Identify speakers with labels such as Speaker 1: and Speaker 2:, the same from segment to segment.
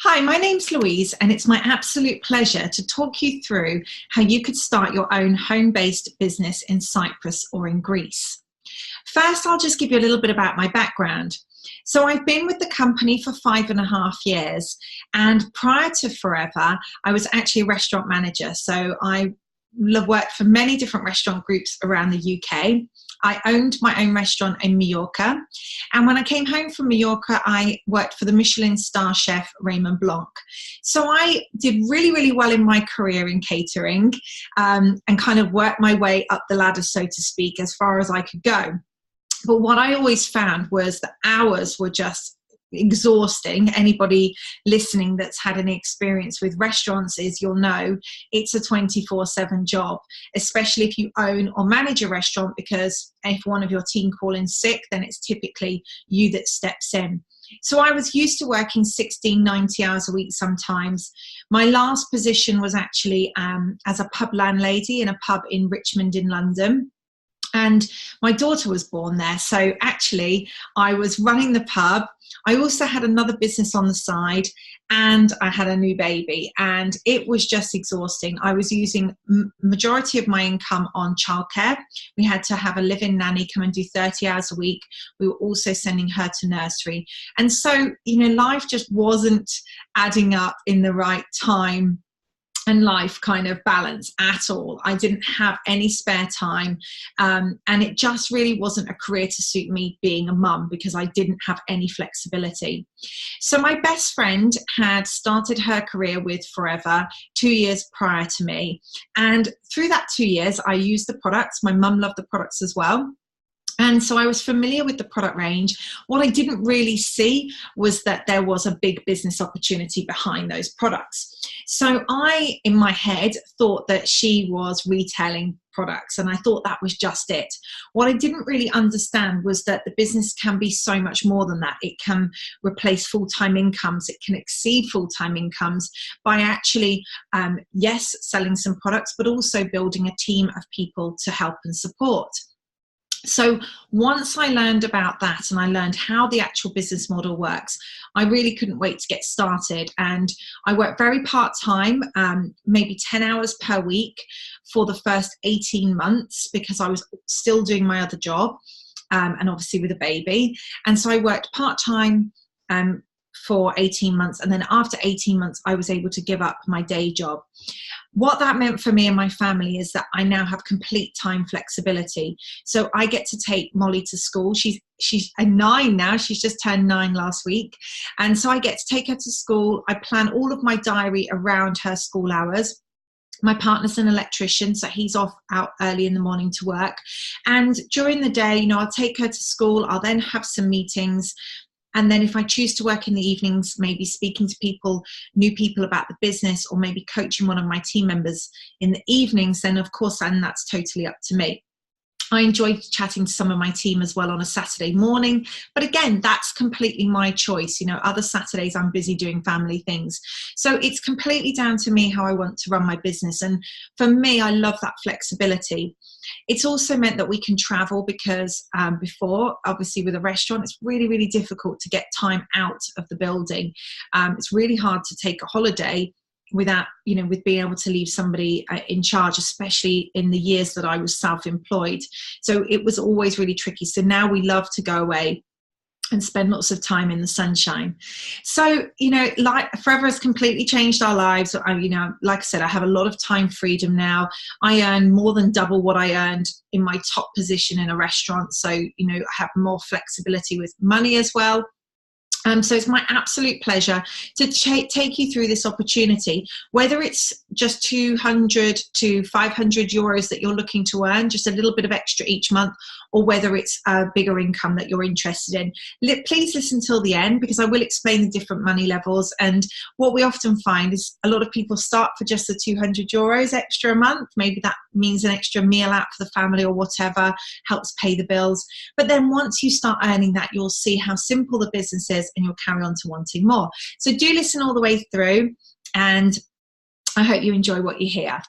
Speaker 1: Hi, my name's Louise, and it's my absolute pleasure to talk you through how you could start your own home-based business in Cyprus or in Greece. First, I'll just give you a little bit about my background. So I've been with the company for 5.5 years, and prior to Forever, I was actually a restaurant manager. So I worked for many different restaurant groups around the UK. I owned my own restaurant in Mallorca, and when I came home from Mallorca, I worked for the Michelin star chef Raymond Blanc. So I did really well in my career in catering, and kind of worked my way up the ladder, so to speak, as far as I could go. But what I always found was the hours were just exhausting. Anybody listening that's had any experience with restaurants you'll know it's a 24/7 job, especially if you own or manage a restaurant, because if one of your team call in sick, then it's typically you that steps in. So I was used to working 16, 90 hours a week sometimes. My last position was actually as a pub landlady in a pub in Richmond in London. And my daughter was born there. So actually, I was running the pub. I also had another business on the side, and I had a new baby. And it was just exhausting. I was using majority of my income on childcare. We had to have a live-in nanny come and do 30 hours a week. We were also sending her to nursery. And so, life just wasn't adding up in the right time and life kind of balance at all. I didn't have any spare time, and it just really wasn't a career to suit me being a mum, because I didn't have any flexibility. So my best friend had started her career with Forever 2 years prior to me, and through that 2 years I used the products. My mum loved the products as well. And so I was familiar with the product range. What I didn't really see was that there was a big business opportunity behind those products. So I, in my head, thought that she was retailing products, and I thought that was just it. What I didn't really understand was that the business can be so much more than that. It can replace full-time incomes. It can exceed full-time incomes by actually, yes, selling some products, but also building a team of people to help and support. So once I learned about that, and I learned how the actual business model works, I really couldn't wait to get started. And I worked very part-time, maybe 10 hours per week for the first 18 months, because I was still doing my other job, and obviously with a baby. And so I worked part-time for 18 months. And then after 18 months, I was able to give up my day job. What that meant for me and my family is that I now have complete time flexibility. So I get to take Molly to school. She's a 9 now. She's just turned 9 last week. And so I get to take her to school. I plan all of my diary around her school hours. My partner's an electrician, so he's off out early in the morning to work. And during the day, I'll take her to school. I'll then have some meetings. And then if I choose to work in the evenings, maybe speaking to people, new people about the business, or maybe coaching one of my team members in the evenings, then of course, and that's totally up to me. I enjoy chatting to some of my team as well on a Saturday morning. But again, that's completely my choice. Other Saturdays I'm busy doing family things. So it's completely down to me how I want to run my business. And for me, I love that flexibility. It's also meant that we can travel, because before, obviously with a restaurant, it's really difficult to get time out of the building. It's really hard to take a holiday without, with being able to leave somebody in charge, especially in the years that I was self-employed. So it was always really tricky. So now we love to go away and spend lots of time in the sunshine. So, like Forever has completely changed our lives. Like I said, I have a lot of time freedom now. I earn more than double what I earned in my top position in a restaurant. So, I have more flexibility with money as well. So it's my absolute pleasure to take you through this opportunity, whether it's just 200 to 500 euros that you're looking to earn, just a little bit of extra each month, or whether it's a bigger income that you're interested in. Please listen till the end, because I will explain the different money levels. And what we often find is a lot of people start for just the 200 euros extra a month. Maybe that means an extra meal out for the family or whatever, helps pay the bills. But then once you start earning that, you'll see how simple the business is, and you'll carry on to wanting more. So do listen all the way through, and I hope you enjoy what you hear.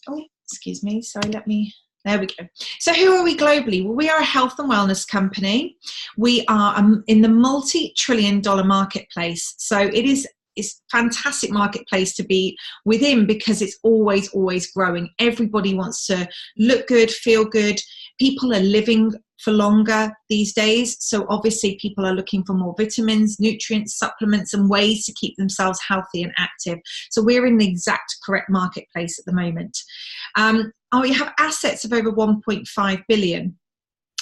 Speaker 1: Oh, excuse me. Sorry, let me There we go. So who are we globally? Well, we are a health and wellness company. We are in the multi-trillion-dollar marketplace. So it's a fantastic marketplace to be within because it's always, always growing. Everybody wants to look good, feel good. People are living for longer these days. So obviously people are looking for more vitamins, nutrients, supplements, and ways to keep themselves healthy and active. So we're in the exact correct marketplace at the moment. We have assets of over 1.5 billion.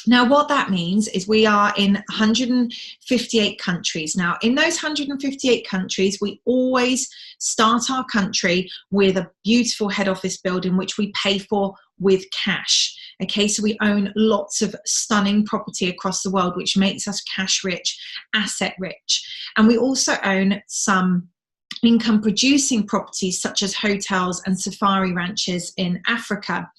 Speaker 1: Now, what that means is we are in 158 countries. Now, in those 158 countries, we always start our country with a beautiful head office building, which we pay for with cash. Okay, so we own lots of stunning property across the world, which makes us cash rich, asset rich. And we also own some income producing properties such as hotels and safari ranches in Africa.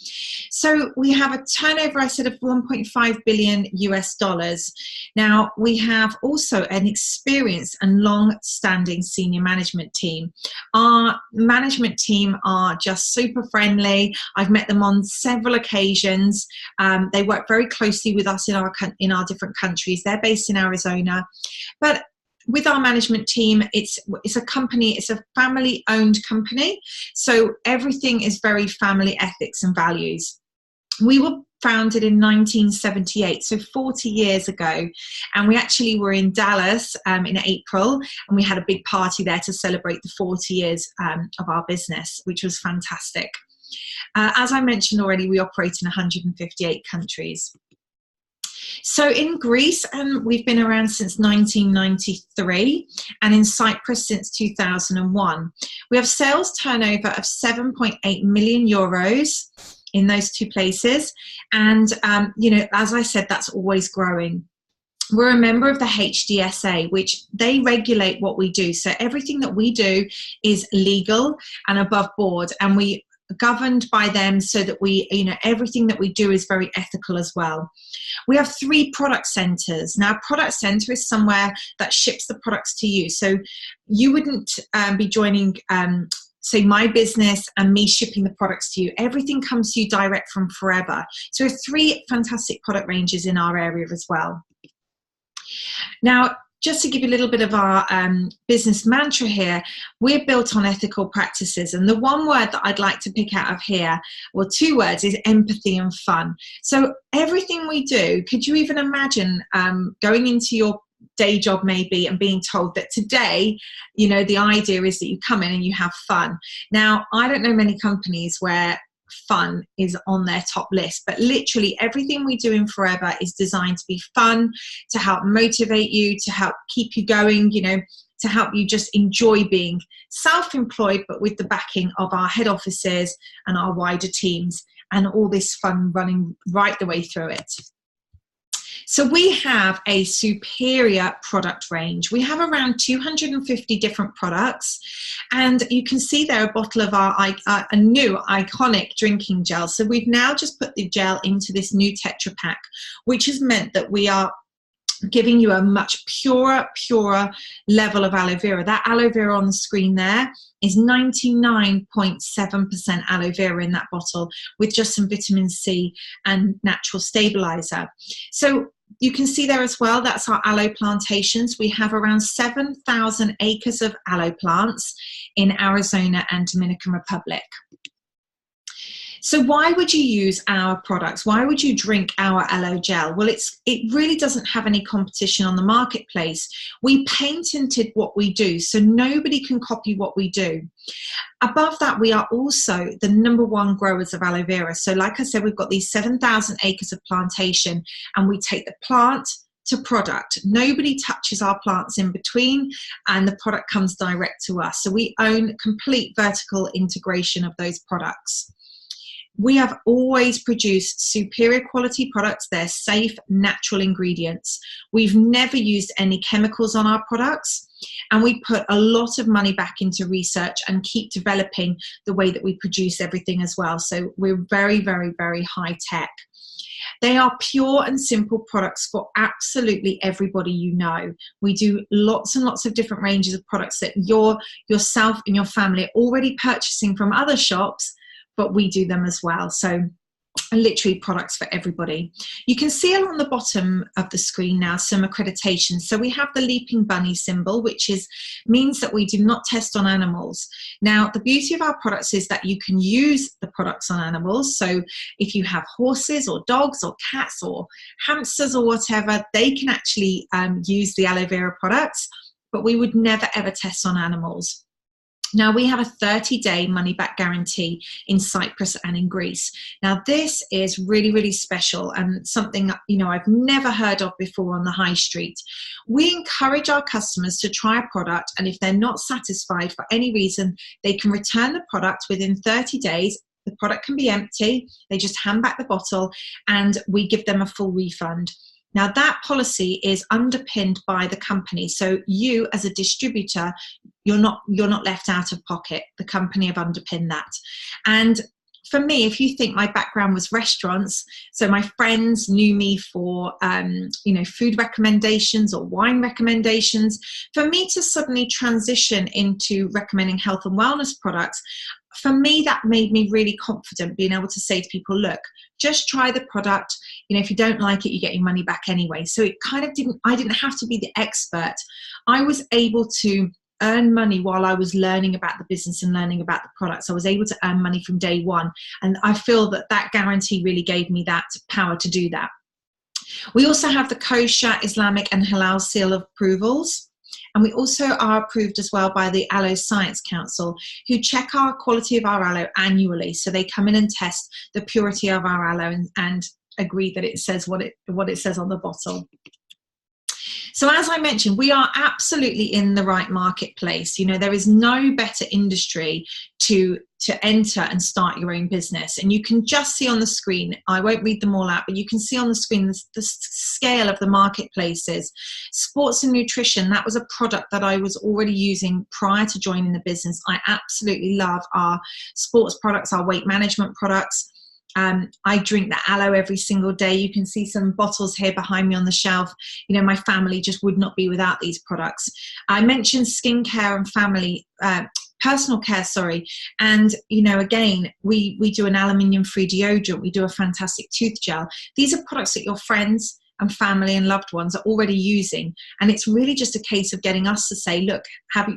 Speaker 1: So we have a turnover, I said, of 1.5 billion US dollars. Now we have also an experienced and long-standing senior management team. Our management team are just super friendly. I've met them on several occasions. They work very closely with us in our different countries. They're based in Arizona, but with our management team, it's a company, it's a family-owned company, so everything is very family ethics and values. We were founded in 1978, so 40 years ago, and we actually were in Dallas in April, and we had a big party there to celebrate the 40 years of our business, which was fantastic. As I mentioned already, we operate in 158 countries. So in Greece, we've been around since 1993, and in Cyprus since 2001. We have sales turnover of 7.8 million euros in those two places. And, as I said, that's always growing. We're a member of the HDSA, which they regulate what we do. So everything that we do is legal and above board, and we governed by them so that we, everything that we do is very ethical as well. We have 3 product centers. Now, a product center is somewhere that ships the products to you. So you wouldn't be joining, say, my business and me shipping the products to you. Everything comes to you direct from Forever. So we have 3 fantastic product ranges in our area as well. Now, just to give you a little bit of our business mantra here, we're built on ethical practices. And the one word that I'd like to pick out of here, well, 2 words, is empathy and fun. So everything we do, could you even imagine going into your day job maybe and being told that today, the idea is that you come in and you have fun. Now, I don't know many companies where fun is on their top list, but literally everything we do in Forever is designed to be fun, to help motivate you, to help keep you going, to help you just enjoy being self-employed, but with the backing of our head offices and our wider teams, and all this fun running right the way through it. So we have a superior product range. We have around 250 different products, and you can see there a bottle of a new iconic drinking gel. So we've now just put the gel into this new Tetra Pak, which has meant that we are giving you a much purer level of aloe vera. That aloe vera on the screen there is 99.7% aloe vera in that bottle, with just some vitamin C and natural stabilizer. So you can see there as well, that's our aloe plantations. We have around 7,000 acres of aloe plants in Arizona and Dominican Republic. So why would you use our products? Why would you drink our aloe gel? Well, it really doesn't have any competition on the marketplace. We patented what we do, so nobody can copy what we do. Above that, we are also the #1 growers of aloe vera. So like I said, we've got these 7,000 acres of plantation, and we take the plant to product. Nobody touches our plants in between, and the product comes direct to us. So we own complete vertical integration of those products. We have always produced superior quality products. They're safe, natural ingredients. We've never used any chemicals on our products, and we put a lot of money back into research and keep developing the way that we produce everything as well. So we're very, very, very high tech. They are pure and simple products for absolutely everybody you know. We do lots and lots of different ranges of products that yourself and your family are already purchasing from other shops, but we do them as well. So literally products for everybody. You can see along the bottom of the screen now some accreditations. So we have the leaping bunny symbol, which means that we do not test on animals. Now, the beauty of our products is that you can use the products on animals. So if you have horses or dogs or cats or hamsters or whatever, they can actually use the aloe vera products, but we would never ever test on animals. Now, we have a 30-day money-back guarantee in Cyprus and in Greece. Now, this is really, really special and something, I've never heard of before on the high street. We encourage our customers to try a product, and if they're not satisfied for any reason, they can return the product within 30 days. The product can be empty. They just hand back the bottle, and we give them a full refund. Now, that policy is underpinned by the company. So you, as a distributor, you're not left out of pocket. The company have underpinned that. And for me, if you think my background was restaurants, so my friends knew me for, food recommendations or wine recommendations, for me to suddenly transition into recommending health and wellness products, for me, that made me really confident, being able to say to people, look, just try the product. If you don't like it, you get your money back anyway. So it kind of I didn't have to be the expert. I was able to earn money while I was learning about the business and learning about the products. I was able to earn money from day one. And I feel that guarantee really gave me that power to do that. We also have the kosher, Islamic and halal seal of approvals. And we also are approved as well by the Aloe Science Council, who check our quality of our aloe annually. So they come in and test the purity of our aloe and agree that it says what it says on the bottle. So as I mentioned, we are absolutely in the right marketplace. There is no better industry to enter and start your own business. And you can just see on the screen, I won't read them all out, but you can see on the screen the scale of the marketplaces. Sports and nutrition, that was a product that I was already using prior to joining the business. I absolutely love our sports products, our weight management products. I drink the aloe every single day. You can see some bottles here behind me on the shelf. My family just would not be without these products. I mentioned skincare and family, personal care, sorry. And, again, we do an aluminium-free deodorant. We do a fantastic tooth gel. These are products that your friends and family and loved ones are already using. And it's really just a case of getting us to say, look,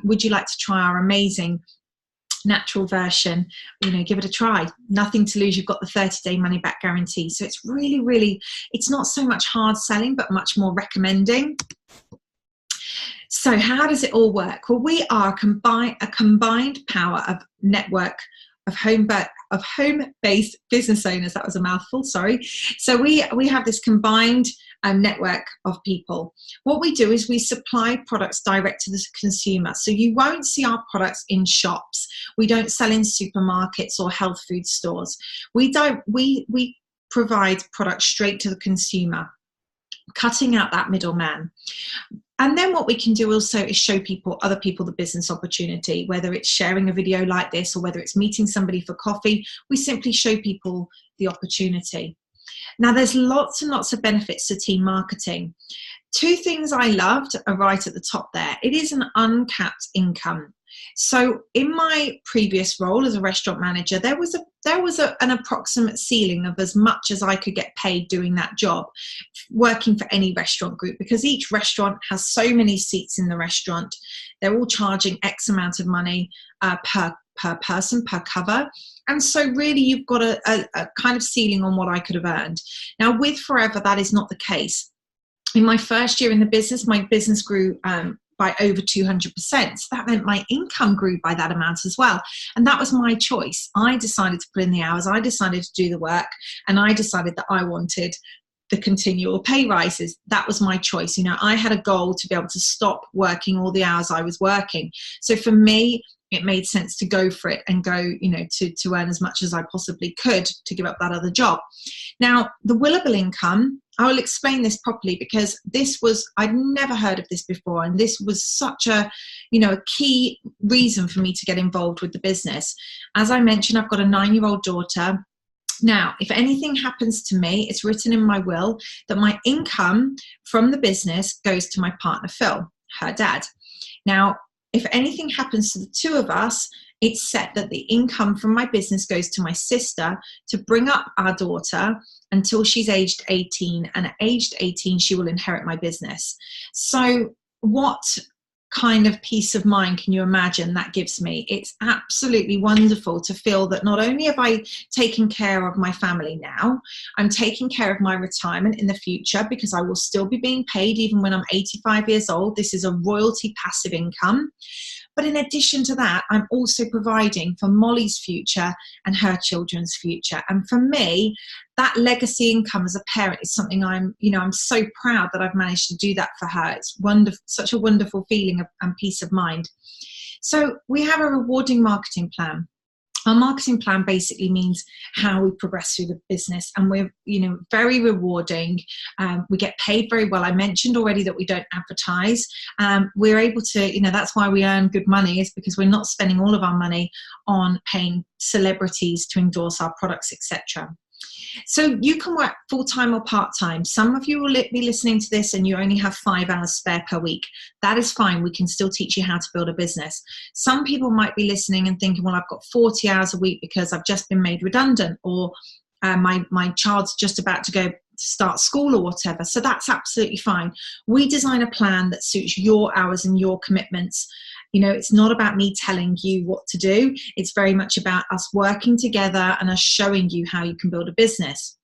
Speaker 1: would you like to try our amazing natural version? Give it a try. Nothing to lose. You've got the 30-day money back guarantee. So it's really, really, it's not so much hard selling, but much more recommending. So how does it all work? Well, we are a combined power of network of home-based business owners. That was a mouthful, sorry. So we have this combined network of people. What we do is we supply products direct to the consumer. So you won't see our products in shops. We don't sell in supermarkets or health food stores. We provide products straight to the consumer, cutting out that middleman. And then what we can do also is show other people the business opportunity, whether it's sharing a video like this or whether it's meeting somebody for coffee. We simply show people the opportunity. Now, there's lots and lots of benefits to team marketing. Two things I loved are right at the top there. It is an uncapped income. So in my previous role as a restaurant manager, there was an approximate ceiling of as much as I could get paid doing that job, working for any restaurant group, because each restaurant has so many seats in the restaurant. They're all charging X amount of money per person, per cover. And so really you've got a kind of ceiling on what I could have earned. Now with Forever, that is not the case. In my first year in the business, my business grew by over 200%. So that meant my income grew by that amount as well. And that was my choice. I decided to put in the hours, I decided to do the work, and I decided that I wanted the continual pay rises. That was my choice. I had a goal to be able to stop working all the hours I was working. So for me, it made sense to go for it and go, to earn as much as I possibly could to give up that other job. Now, the willable income, I will explain this properly because I'd never heard of this before. And this was such a key reason for me to get involved with the business. As I mentioned, I've got a 9-year-old daughter. Now, if anything happens to me, it's written in my will that my income from the business goes to my partner, Phil, her dad. Now, if anything happens to the two of us, it's set that the income from my business goes to my sister to bring up our daughter until she's aged 18. And at aged 18, she will inherit my business. So what kind of peace of mind can you imagine that gives me? It's absolutely wonderful to feel that not only have I taken care of my family now, I'm taking care of my retirement in the future, because I will still be being paid even when I'm 85 years old. This is a royalty passive income. But in addition to that, I'm also providing for Molly's future and her children's future. And for me, that legacy income as a parent is something I'm so proud that I've managed to do that for her. It's wonderful, such a wonderful feeling and peace of mind. So we have a rewarding marketing plan. Our marketing plan basically means how we progress through the business, and we're, very rewarding. We get paid very well. I mentioned already that we don't advertise. We're able to, that's why we earn good money, is because we're not spending all of our money on paying celebrities to endorse our products, etc. So you can work full-time or part-time. Some of you will be listening to this and you only have 5 hours spare per week. That is fine. We can still teach you how to build a business. Some people might be listening and thinking, well, I've got 40 hours a week because I've just been made redundant, or my child's just about to go start school or whatever. So that's absolutely fine. We design a plan that suits your hours and your commitments. It's not about me telling you what to do. It's very much about us working together and us showing you how you can build a business.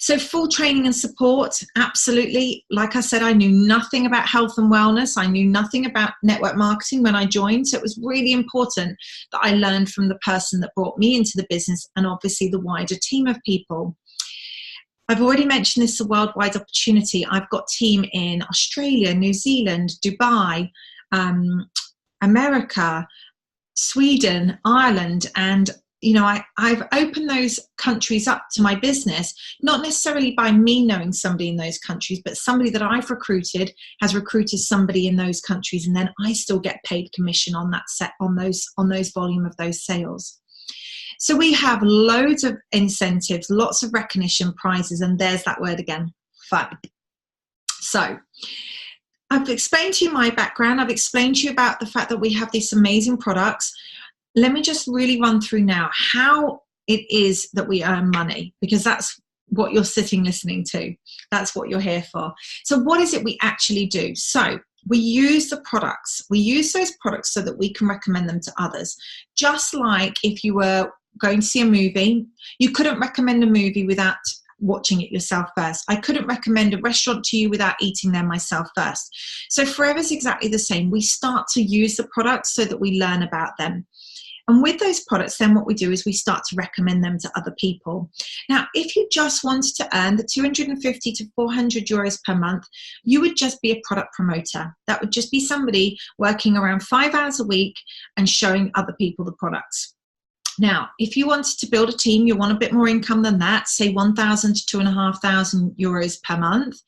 Speaker 1: So full training and support, absolutely. Like I said, I knew nothing about health and wellness. I knew nothing about network marketing when I joined. So it was really important that I learned from the person that brought me into the business, and obviously the wider team of people. I've already mentioned this is a worldwide opportunity. I've got team in Australia, New Zealand, Dubai, America, Sweden, Ireland, and I've opened those countries up to my business, not necessarily by me knowing somebody in those countries, but somebody that I've recruited has recruited somebody in those countries, and then I still get paid commission on that on those volume of those sales. So we have loads of incentives, lots of recognition, prizes, and there's that word again, fun. So I've explained to you my background. I've explained to you about the fact that we have these amazing products. Let me just really run through now how it is that we earn money, because that's what you're sitting listening to. That's what you're here for. So what is it we actually do? So we use the products. We use those products so that we can recommend them to others. Just like if you were going to see a movie, you couldn't recommend a movie without watching it yourself first. I couldn't recommend a restaurant to you without eating there myself first. So Forever's exactly the same. We start to use the products so that we learn about them. And with those products, then what we do is we start to recommend them to other people. Now, if you just wanted to earn the 250 to 400 euros per month, you would just be a product promoter. That would just be somebody working around 5 hours a week and showing other people the products. Now, if you wanted to build a team, you want a bit more income than that, say 1,000 to 2,500 euros per month,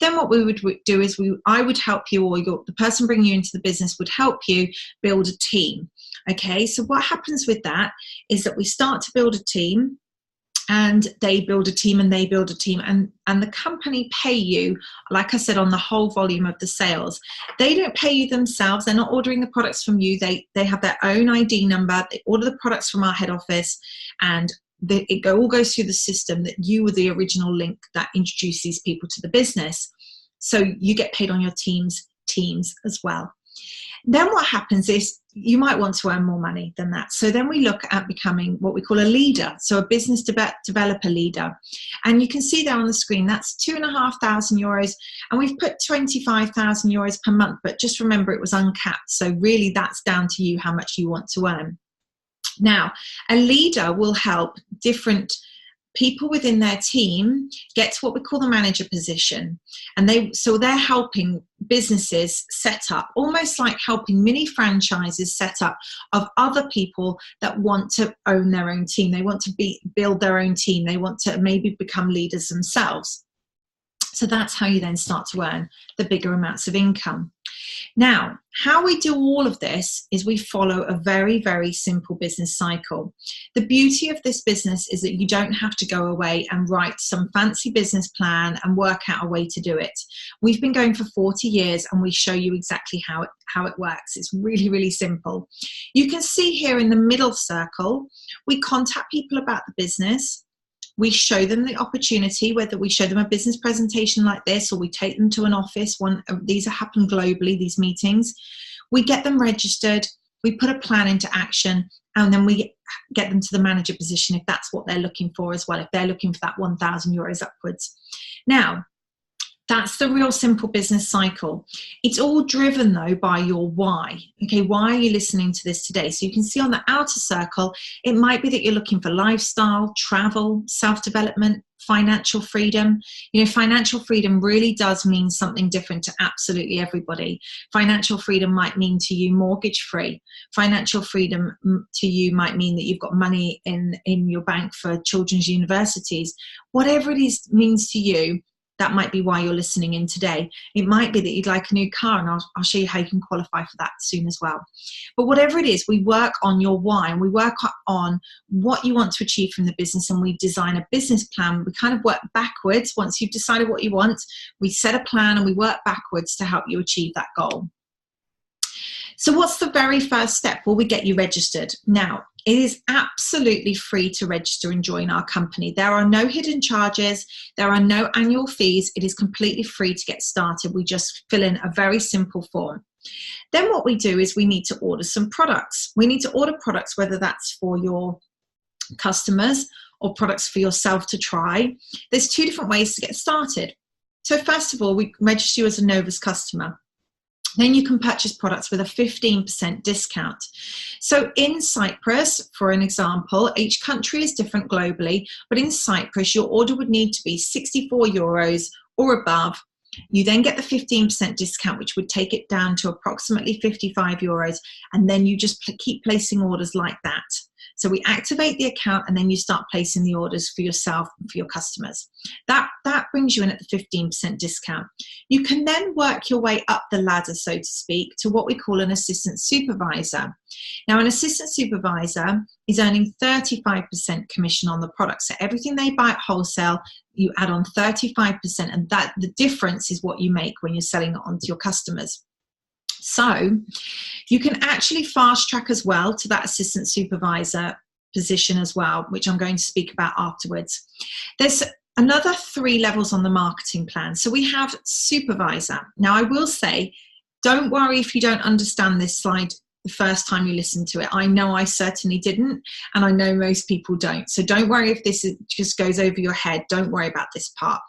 Speaker 1: then what we would do is I would help you, or the person bringing you into the business would help you build a team. Okay, so what happens with that is that we start to build a team, and they build a team, and they build a team, and the company pay you, like I said, on the whole volume of the sales. They don't pay you themselves. They're not ordering the products from you. They have their own ID number. They order the products from our head office, and it all goes through the system that you were the original link that introduced these people to the business. So you get paid on your teams as well. Then what happens is you might want to earn more money than that. So then we look at becoming what we call a leader, so a business developer leader. And you can see there on the screen, that's 2,500 euros. And we've put 25,000 euros per month, but just remember it was uncapped. So really that's down to you how much you want to earn. Now, a leader will help different people within their team get to what we call the manager position. And they're helping businesses set up, almost like helping mini franchises set up of other people that want to own their own team. They want to build their own team. They want to maybe become leaders themselves. So that's how you then start to earn the bigger amounts of income. Now, how we do all of this is we follow a very, very simple business cycle. The beauty of this business is that you don't have to go away and write some fancy business plan and work out a way to do it. We've been going for 40 years and we show you exactly how it works. It's really, really simple. You can see here in the middle circle, we contact people about the business. We show them the opportunity, whether we show them a business presentation like this or we take them to an office. These happen globally, these meetings. We get them registered, we put a plan into action, and then we get them to the manager position if that's what they're looking for as well, if they're looking for that 1,000 euros upwards. Now, that's the real simple business cycle. It's all driven though by your why. Okay, why are you listening to this today? So you can see on the outer circle, it might be that you're looking for lifestyle, travel, self-development, financial freedom. You know, financial freedom really does mean something different to absolutely everybody. Financial freedom might mean to you mortgage free. Financial freedom to you might mean that you've got money in your bank for children's universities. Whatever it is means to you, that might be why you're listening in today. It might be that you'd like a new car, and I'll show you how you can qualify for that soon as well. But whatever it is, we work on your why, and we work on what you want to achieve from the business, and we design a business plan. We kind of work backwards. Once you've decided what you want, we set a plan and we work backwards to help you achieve that goal. So what's the very first step? Well, we get you registered. Now, it is absolutely free to register and join our company. There are no hidden charges. There are no annual fees. It is completely free to get started. We just fill in a very simple form. Then what we do is we need to order some products. We need to order products, whether that's for your customers or products for yourself to try. There's two different ways to get started. So first of all, we register you as a Novus customer. Then you can purchase products with a 15% discount. So in Cyprus, for an example, each country is different globally, but in Cyprus, your order would need to be 64 euros or above. You then get the 15% discount, which would take it down to approximately 55 euros. And then you just keep placing orders like that. So we activate the account and then you start placing the orders for yourself and for your customers. That brings you in at the 15% discount. You can then work your way up the ladder, so to speak, to what we call an assistant supervisor. Now, an assistant supervisor is earning 35% commission on the product. So everything they buy at wholesale, you add on 35%, and that the difference is what you make when you're selling it on to your customers. So you can actually fast track as well to that assistant supervisor position as well, which I'm going to speak about afterwards. There's another 3 levels on the marketing plan. So we have supervisor. Now I will say, don't worry if you don't understand this slide the first time you listen to it. I know I certainly didn't, and I know most people don't. So don't worry if this just goes over your head. Don't worry about this part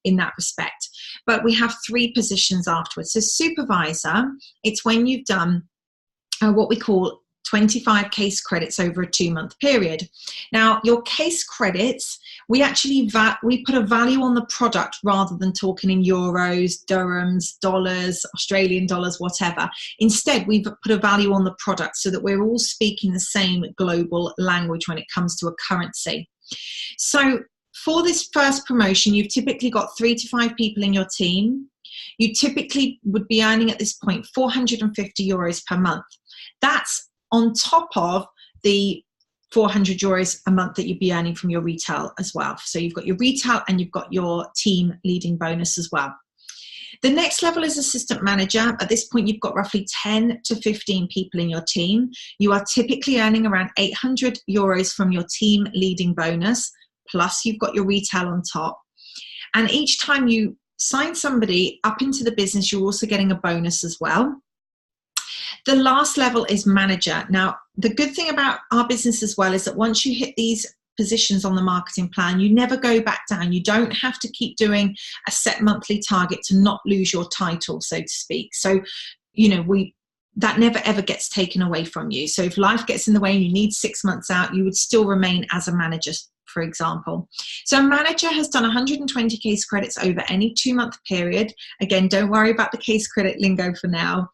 Speaker 1: in that respect. But we have 3 positions afterwards. So supervisor, it's when you've done what we call 25 case credits over a 2-month period. Now, your case credits, we actually we put a value on the product rather than talking in euros, dirhams, dollars, Australian dollars, whatever. Instead, we've put a value on the product so that we're all speaking the same global language when it comes to a currency. So for this first promotion, you've typically got 3 to 5 people in your team. You typically would be earning at this point 450 euros per month. That's on top of the 400 euros a month that you'd be earning from your retail as well. So you've got your retail and you've got your team leading bonus as well. The next level is assistant manager. At this point, you've got roughly 10 to 15 people in your team. You are typically earning around 800 euros from your team leading bonus, plus you've got your retail on top. And each time you sign somebody up into the business, you're also getting a bonus as well. The last level is manager. Now, the good thing about our business as well is that once you hit these positions on the marketing plan, you never go back down. You don't have to keep doing a set monthly target to not lose your title, so to speak. So, you know, that never ever gets taken away from you. So if life gets in the way and you need 6 months out, you would still remain as a manager, for example. So a manager has done 120 case credits over any 2-month period. Again, don't worry about the case credit lingo for now.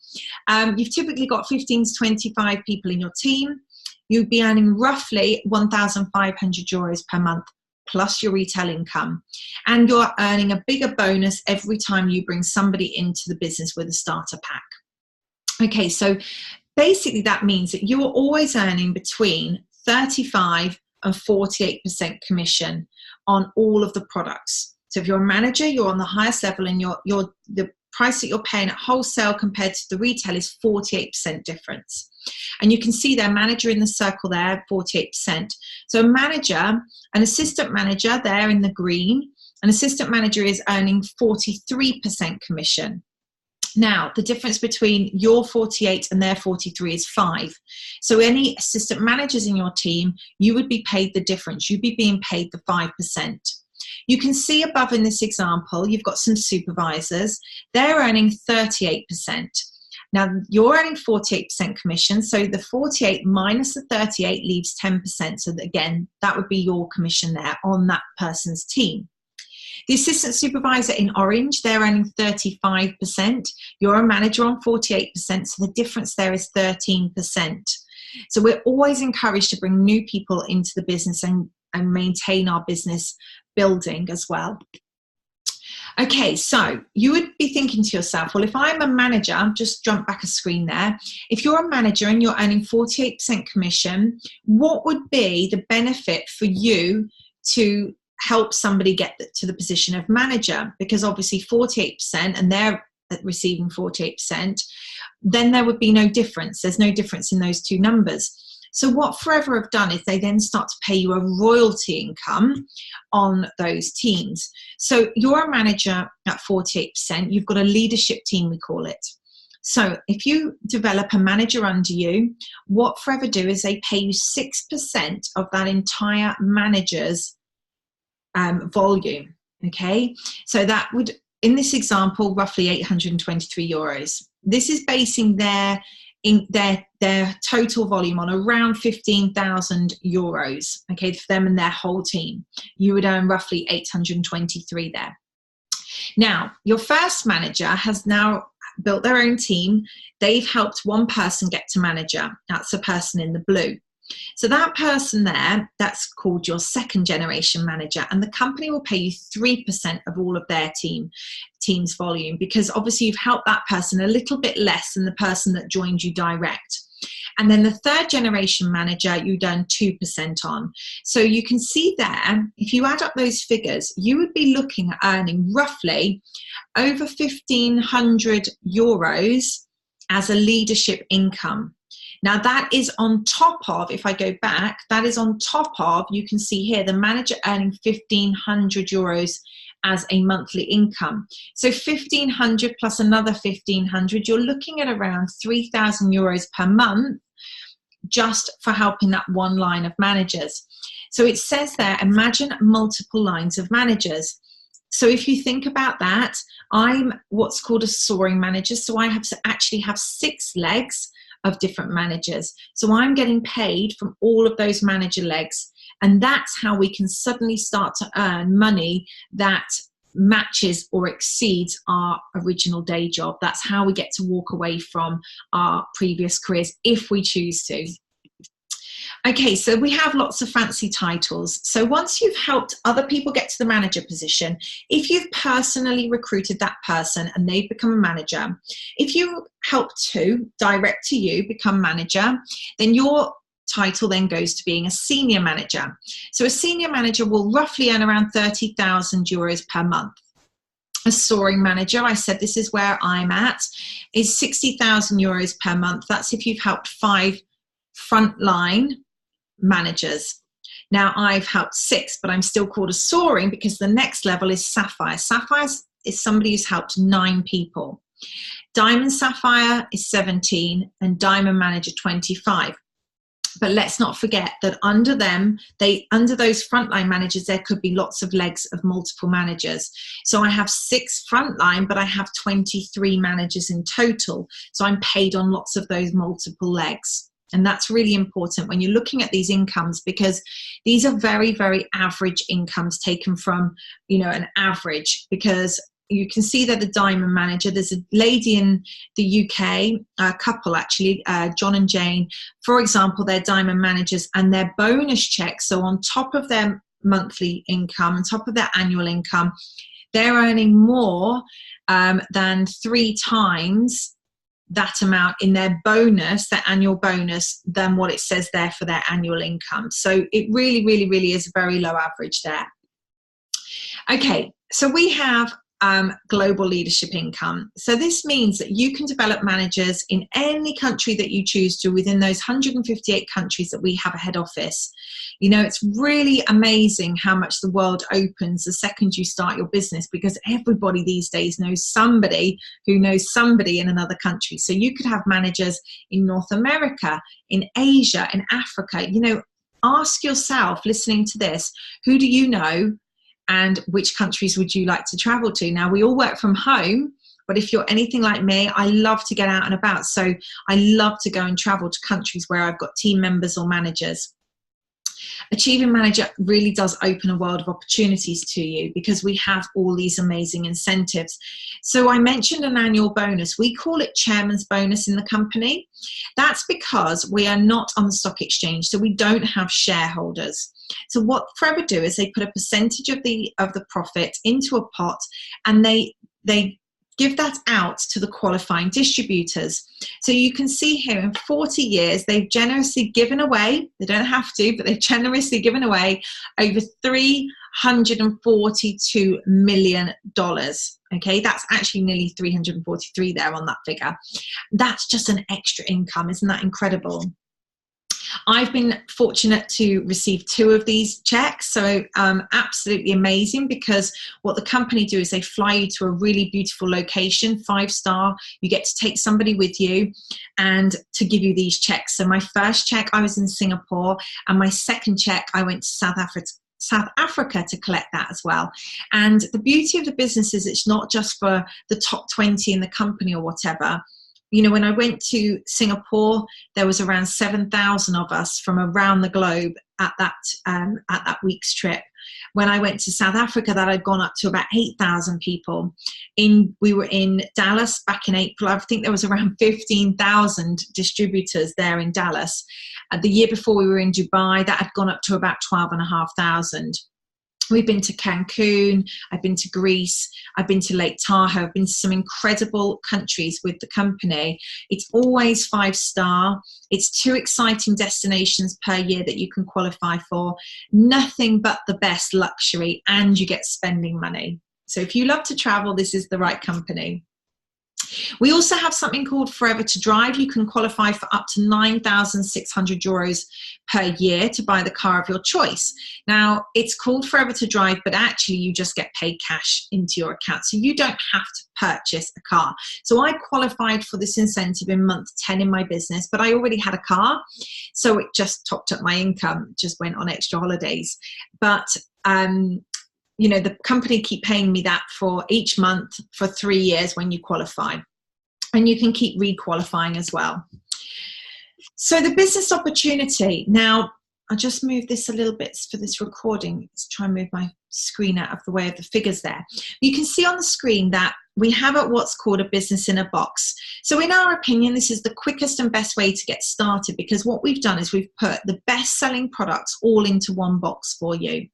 Speaker 1: You've typically got 15 to 25 people in your team. You'd be earning roughly 1,500 euros per month, plus your retail income. And you're earning a bigger bonus every time you bring somebody into the business with a starter pack. Okay, so basically that means that you're always earning between 35 and 48% commission on all of the products. So if you're a manager, you're on the highest level, and the price that you're paying at wholesale compared to the retail is 48% difference. And you can see their manager in the circle there, 48%. So a manager, an assistant manager there in the green, an assistant manager is earning 43% commission. Now, the difference between your 48 and their 43 is 5. So any assistant managers in your team, you would be paid the difference. You'd be being paid the 5%. You can see above in this example, you've got some supervisors. They're earning 38%. Now, you're earning 48% commission, so the 48 minus the 38 leaves 10%. So again, that would be your commission there on that person's team. The assistant supervisor in orange, they're earning 35%. You're a manager on 48%, so the difference there is 13%. So we're always encouraged to bring new people into the business and maintain our business building as well. Okay, so you would be thinking to yourself, well, if I'm a manager, just jump back a screen there. If you're a manager and you're earning 48% commission, what would be the benefit for you to help somebody get to the position of manager? Because obviously 48% and they're receiving 48%, then there would be no difference. There's no difference in those two numbers. So what Forever have done is they then start to pay you a royalty income on those teams. So you're a manager at 48%, you've got a leadership team, we call it. So if you develop a manager under you, what Forever do is they pay you 6% of that entire manager's volume. Okay, so that would, in this example, roughly 823 euros. This is basing their total volume on around 15,000 euros. Okay, for them and their whole team, you would earn roughly 823 there. Now, your first manager has now built their own team. They've helped one person get to manager. That's the person in the blue. So that person there, that's called your second generation manager, and the company will pay you 3% of all of their team's volume, because obviously you've helped that person a little bit less than the person that joined you direct. And then the third generation manager, you done 2% on. So you can see there, if you add up those figures, you would be looking at earning roughly over 1,500 euros as a leadership income. Now that is on top of, if I go back, that is on top of, you can see here, the manager earning 1,500 euros as a monthly income. So 1,500 plus another 1,500, you're looking at around 3,000 euros per month just for helping that one line of managers. So it says there, imagine multiple lines of managers. So if you think about that, I'm what's called a soaring manager. So I actually have 6 legs of different managers. So I'm getting paid from all of those manager legs. And that's how we can suddenly start to earn money that matches or exceeds our original day job. That's how we get to walk away from our previous careers if we choose to. Okay, so we have lots of fancy titles. So once you've helped other people get to the manager position, if you've personally recruited that person and they've become a manager, if you help to direct to you become manager, then your title then goes to being a senior manager. So a senior manager will roughly earn around 30,000 euros per month. A soaring manager, I said this is where I'm at, is 60,000 euros per month. That's if you've helped 5 frontline managers. Now I've helped 6, but I'm still called a soaring because the next level is sapphire. Sapphire is somebody who's helped 9 people. Diamond sapphire is 17 and diamond manager 25. But let's not forget that under them, under those frontline managers, there could be lots of legs of multiple managers. So I have 6 frontline, but I have 23 managers in total. So I'm paid on lots of those multiple legs. And that's really important when you're looking at these incomes, because these are very, very average incomes taken from, an average, because you can see that the diamond manager, there's a lady in the UK, a couple actually, John and Jane, for example, they're diamond managers, and their bonus check, so on top of their monthly income, on top of their annual income, they're earning more than 3 times that amount in their bonus, their annual bonus, than what it says there for their annual income. So it really, really, really is a very low average there. Okay, so we have global leadership income. So this means that you can develop managers in any country that you choose to within those 158 countries that we have a head office. You know, it's really amazing how much the world opens the second you start your business, because everybody these days knows somebody who knows somebody in another country. So you could have managers in North America, in Asia, in Africa. You know, ask yourself, listening to this, who do you know? And which countries would you like to travel to? Now, we all work from home, but if you're anything like me, I love to get out and about. So I love to go and travel to countries where I've got team members or managers. Achieving Manager really does open a world of opportunities to you, because we have all these amazing incentives. So I mentioned an annual bonus. We call it chairman's bonus in the company. That's because we are not on the stock exchange, so we don't have shareholders. So what Forever do is they put a percentage of the profit into a pot, and they give that out to the qualifying distributors. So you can see here in 40 years, they've generously given away, they don't have to, but they've generously given away over $342 million. Okay, that's actually nearly 343 there on that figure. That's just an extra income. Isn't that incredible? I've been fortunate to receive 2 of these checks, so absolutely amazing, because what the company do is they fly you to a really beautiful location, 5-star. You get to take somebody with you and to give you these checks. So my first check, I was in Singapore, and my second check, I went to South Africa to collect that as well. And the beauty of the business is it's not just for the top 20 in the company or whatever. You know, when I went to Singapore, there was around 7,000 of us from around the globe at that week's trip. When I went to South Africa, that had gone up to about 8,000 people. We were in Dallas back in April. I think there was around 15,000 distributors there in Dallas. The year before, we were in Dubai. That had gone up to about 12,500. We've been to Cancun, I've been to Greece, I've been to Lake Tahoe, I've been to some incredible countries with the company. It's always 5-star. It's 2 exciting destinations per year that you can qualify for. Nothing but the best luxury, and you get spending money. So if you love to travel, this is the right company. We also have something called Forever to Drive. You can qualify for up to €9,600 per year to buy the car of your choice. Now, it's called Forever to Drive, but actually you just get paid cash into your account. So you don't have to purchase a car. So I qualified for this incentive in month 10 in my business, but I already had a car. So it just topped up my income, just went on extra holidays. But you know, the company keep paying me that for each month for 3 years when you qualify. And you can keep re-qualifying as well. So the business opportunity. Now, I'll just move this a little bit for this recording. Let's try and move my screen out of the way of the figures there. You can see on the screen that we have what's called a business in a box. So in our opinion, this is the quickest and best way to get started, because what we've done is we've put the best selling products all into one box for you.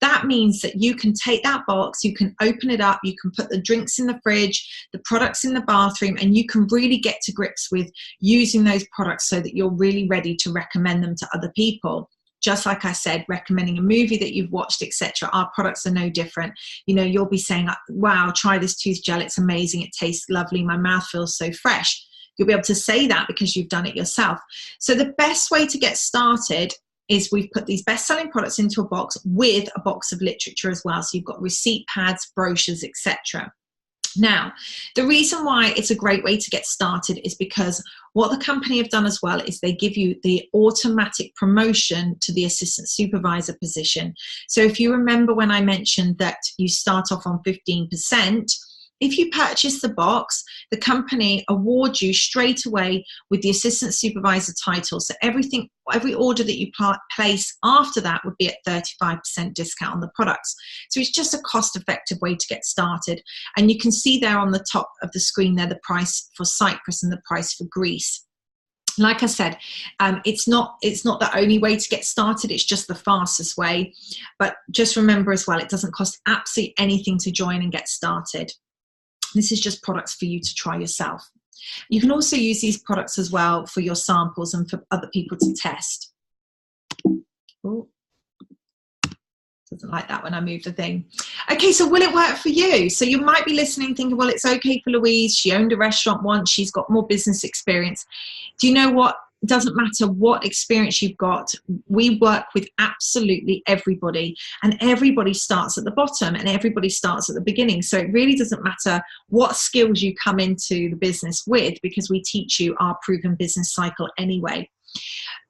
Speaker 1: That means that you can take that box, you can open it up, you can put the drinks in the fridge, the products in the bathroom, and you can really get to grips with using those products so that you're really ready to recommend them to other people. Just like I said, recommending a movie that you've watched, etc. Our products are no different. You know, you'll be saying, wow, try this tooth gel. It's amazing. It tastes lovely. My mouth feels so fresh. You'll be able to say that because you've done it yourself. So the best way to get started is we've put these best-selling products into a box with a box of literature as well. So you've got receipt pads, brochures, etc. Now, the reason why it's a great way to get started is because what the company have done as well is they give you the automatic promotion to the assistant supervisor position. So if you remember when I mentioned that you start off on 15%, if you purchase the box, the company awards you straight away with the assistant supervisor title. So every order that you place after that would be at 35% discount on the products. So it's just a cost-effective way to get started. And you can see there on the top of the screen there the price for Cyprus and the price for Greece. Like I said, it's not the only way to get started. It's just the fastest way. But just remember as well, it doesn't cost absolutely anything to join and get started. This is just products for you to try yourself. You can also use these products as well for your samples and for other people to test. Ooh. Doesn't like that when I move the thing. Okay, so will it work for you? So you might be listening thinking, well, it's okay for Louise. She owned a restaurant once. She's got more business experience. Do you know what? It doesn't matter what experience you've got. We work with absolutely everybody, and everybody starts at the bottom and everybody starts at the beginning. So it really doesn't matter what skills you come into the business with, because we teach you our proven business cycle anyway.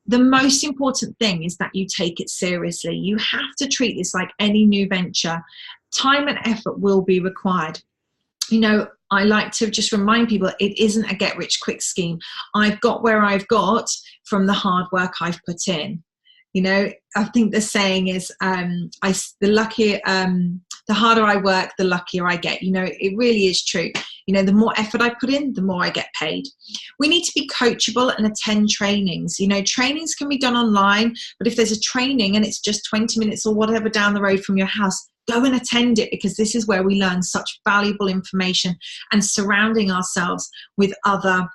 Speaker 1: The most important thing is that you take it seriously. You have to treat this like any new venture. Time and effort will be required. You know, I like to just remind people it isn't a get-rich-quick scheme. I've got where I've got from the hard work I've put in. You know, I think the saying is, the harder I work, the luckier I get. You know, it really is true. You know, the more effort I put in, the more I get paid. We need to be coachable and attend trainings. You know, trainings can be done online, but if there's a training and it's just 20 minutes or whatever down the road from your house, go and attend it, because this is where we learn such valuable information, and surrounding ourselves with other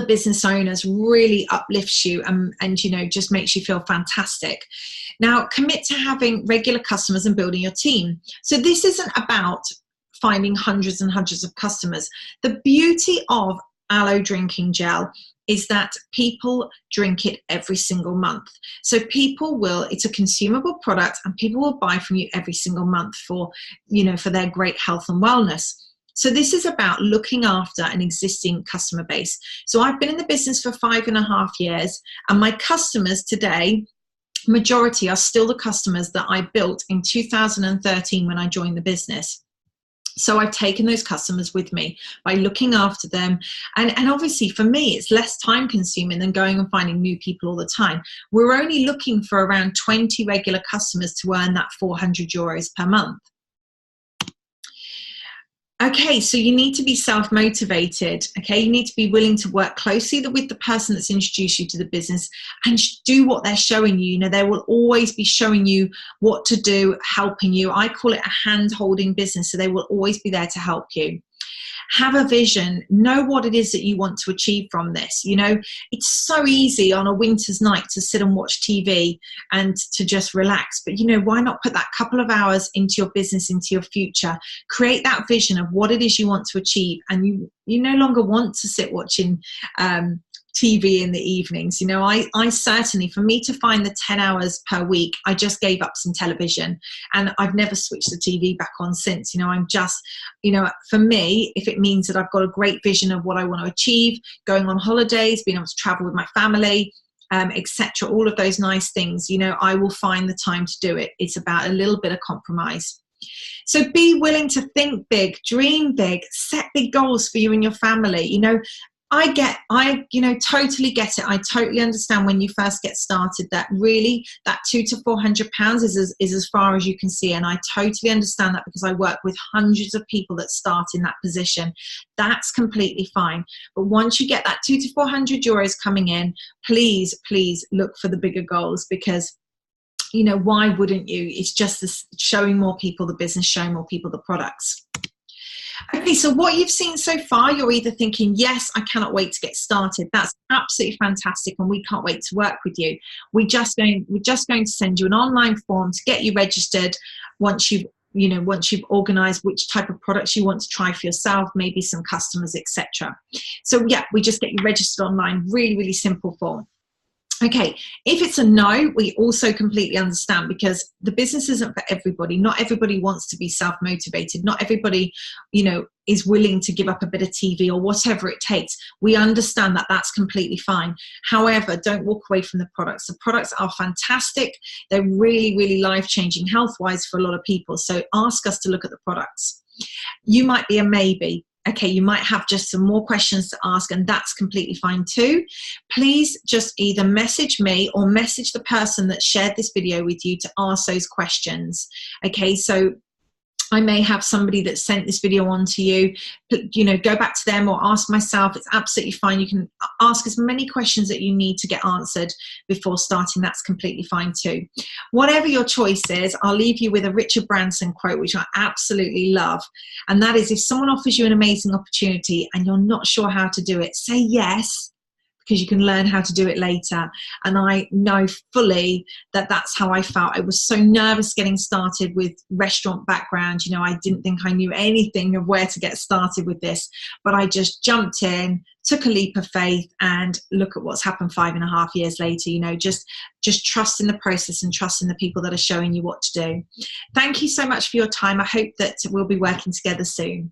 Speaker 1: business owners really uplifts you and you know, just makes you feel fantastic. Now, commit to having regular customers and building your team. So this isn't about finding hundreds and hundreds of customers. The beauty of aloe drinking gel is that people drink it every single month. So it's a consumable product, and people will buy from you every single month for, you know, for their great health and wellness. So this is about looking after an existing customer base. So I've been in the business for 5.5 years, and my customers today, majority are still the customers that I built in 2013 when I joined the business. So I've taken those customers with me by looking after them. And obviously for me, it's less time consuming than going and finding new people all the time. We're only looking for around 20 regular customers to earn that 400 euros per month. Okay, so you need to be self-motivated, okay? You need to be willing to work closely with the person that's introduced you to the business and do what they're showing you. You know, they will always be showing you what to do, helping you. I call it a hand-holding business, so they will always be there to help you. Have a vision, know what it is that you want to achieve from this. You know, it's so easy on a winter's night to sit and watch TV and to just relax. But, you know, why not put that couple of hours into your business, into your future, create that vision of what it is you want to achieve. And you no longer want to sit watching TV in the evenings. You know, I certainly, for me to find the 10 hours per week, I just gave up some television, and I've never switched the TV back on since. You know, I'm just, you know, for me, if it means that I've got a great vision of what I want to achieve, going on holidays, being able to travel with my family, etc., all of those nice things, you know, I will find the time to do it. It's about a little bit of compromise. So be willing to think big, dream big, set big goals for you and your family. You know, I totally get it. I totally understand when you first get started that really that £200 to £400 is as far as you can see. And I totally understand that, because I work with hundreds of people that start in that position. That's completely fine. But once you get that €200 to €400 coming in, please look for the bigger goals, because, you know, why wouldn't you? It's just this, showing more people the business, showing more people the products. Okay, so what you've seen so far, you're either thinking, yes, I cannot wait to get started. That's absolutely fantastic, and we can't wait to work with you. We're just going to send you an online form to get you registered. Once you've organized which type of products you want to try for yourself, maybe some customers, etc. So yeah, we just get you registered online. Really, really simple form. Okay, if it's a no, we also completely understand, because the business isn't for everybody. Not everybody wants to be self-motivated. Not everybody, you know, is willing to give up a bit of TV or whatever it takes. We understand that. That's completely fine. However, don't walk away from the products. The products are fantastic. They're really, really life-changing health-wise for a lot of people. So ask us to look at the products. You might be a maybe. Okay, you might have just some more questions to ask, and that's completely fine too. Please just either message me or message the person that shared this video with you to ask those questions. Okay, so I may have somebody that sent this video on to you, you know, go back to them or ask myself. It's absolutely fine. You can ask as many questions that you need to get answered before starting. That's completely fine too. Whatever your choice is, I'll leave you with a Richard Branson quote, which I absolutely love. And that is, if someone offers you an amazing opportunity and you're not sure how to do it, say yes, because you can learn how to do it later. And I know fully that that's how I felt. I was so nervous getting started with restaurant background. You know, I didn't think I knew anything of where to get started with this, but I just jumped in, took a leap of faith, and look at what's happened 5.5 years later. You know, just trust in the process and trust in the people that are showing you what to do. Thank you so much for your time. I hope that we'll be working together soon.